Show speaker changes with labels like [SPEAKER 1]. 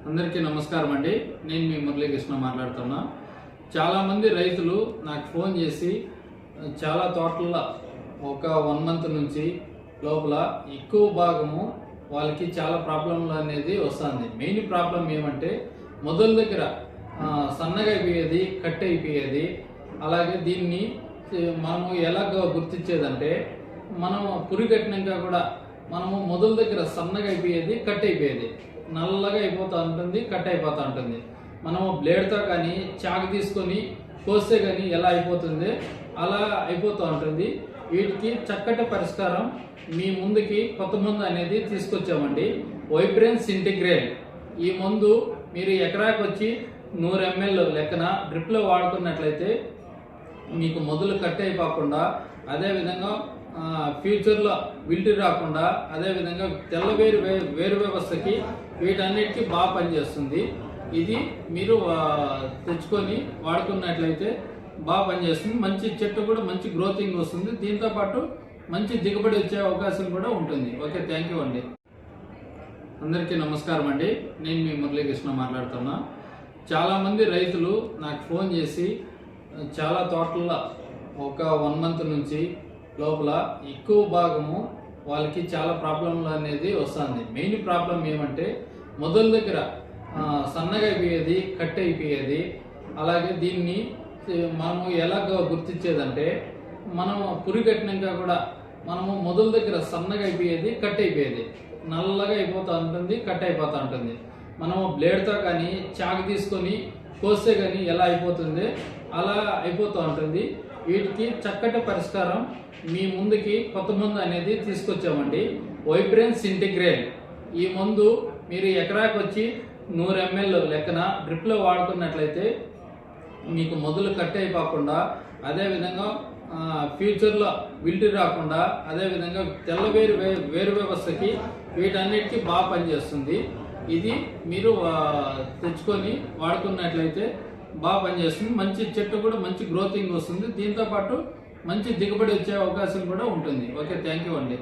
[SPEAKER 1] అందరికీ నమస్కారం అండి. నేను మీ మురళీకృష్ణ మాట్లాడుతున్నా. చాలామంది రైతులు నాకు ఫోన్ చేసి చాలా తోటల్లో ఒక 1 మంత్ నుంచి లోపల ఎక్కువ భాగము వాళ్ళకి చాలా ప్రాబ్లంలు అనేది వస్తుంది. మెయిన్ ప్రాబ్లం ఏమంటే మొదల దగ్గర సన్నగా అయిపోయేది, కట్ అయిపోయేది. అలాగే దీన్ని మనము ఎలాగ గుర్తించేదంటే మనం పురి కట్టినాక కూడా మనము మొదల దగ్గర సన్నగా అయిపోయేది, కట్ అయిపోయేది, నల్లగా అయిపోతూ ఉంటుంది, కట్ అయిపోతూ ఉంటుంది. మనము బ్లేడ్తో కానీ చాకు తీసుకొని కోస్తే కానీ ఎలా అయిపోతుంది అలా అయిపోతూ ఉంటుంది. వీటికి చక్కటి పరిష్కారం మీ ముందుకి కొత్త మందు అనేది తీసుకొచ్చామండి. Vibrance integral. ఈ మందు మీరు ఎకరాకి వచ్చి 100 ml లెక్కన డ్రిప్లో వాడుకున్నట్లయితే మీకు మొదలు కట్ అయిపోకుండా, అదేవిధంగా ఫ్యూచర్లో విల్టి రాకుండా, అదేవిధంగా వేరు వ్యవస్థకి వీటన్నిటికీ బాగా పనిచేస్తుంది. ఇది మీరు తెచ్చుకొని వాడుకున్నట్లయితే బాగా పనిచేస్తుంది. మంచి చెట్టు కూడా మంచి గ్రోతింగ్ వస్తుంది. దీంతోపాటు మంచి దిగుబడి వచ్చే అవకాశం కూడా ఉంటుంది. ఓకే, థ్యాంక్ యూ అండి. అందరికీ నమస్కారం అండి. నేను మీ మురళీకృష్ణ మాట్లాడుతున్నా. చాలామంది రైతులు నాకు ఫోన్ చేసి చాలా తోటల్లో ఒక 1 మంత్ నుంచి లోపల ఎక్కువ భాగము వాళ్ళకి చాలా ప్రాబ్లంలు అనేది వస్తుంది. మెయిన్ ప్రాబ్లం ఏమంటే మొదల దగ్గర సన్నగా అయిపోయేది, కట్ అయిపోయేది. అలాగే దీన్ని మనము ఎలాగ గుర్తించేదంటే మనం పురి కట్టినాక కూడా మనము మొదల దగ్గర సన్నగా అయిపోయేది, కట్ అయిపోయేది, నల్లగా అయిపోతూ ఉంటుంది, కట్ అయిపోతూ ఉంటుంది. మనము బ్లేడ్తో కానీ చాకు తీసుకొని కోస్తే కానీ ఎలా అయిపోతుంది అలా అయిపోతూ ఉంటుంది. వీటికి చక్కటి పరిష్కారం మీ ముందుకి కొత్త మందు అనేది తీసుకొచ్చామండి. Vibrance integral. ఈ మందు మీరు ఎకరాకి వచ్చి 100 ml లెక్కన డ్రిప్లో వాడుకున్నట్లయితే మీకు మొదలు కట్ అయిపోకుండా, అదేవిధంగా ఫ్యూచర్లో విల్టి రాకుండా, అదేవిధంగా వేరు వ్యవస్థకి వీటన్నిటికీ బాగా పనిచేస్తుంది. ఇది మీరు తెచ్చుకొని వాడుకున్నట్లయితే బాగా పనిచేస్తుంది. మంచి చెట్టు కూడా మంచి గ్రోతింగ్ వస్తుంది. దీంతోపాటు మంచి దిగుబడి వచ్చే అవకాశం కూడా ఉంటుంది. ఓకే, థ్యాంక్ యూ అండి.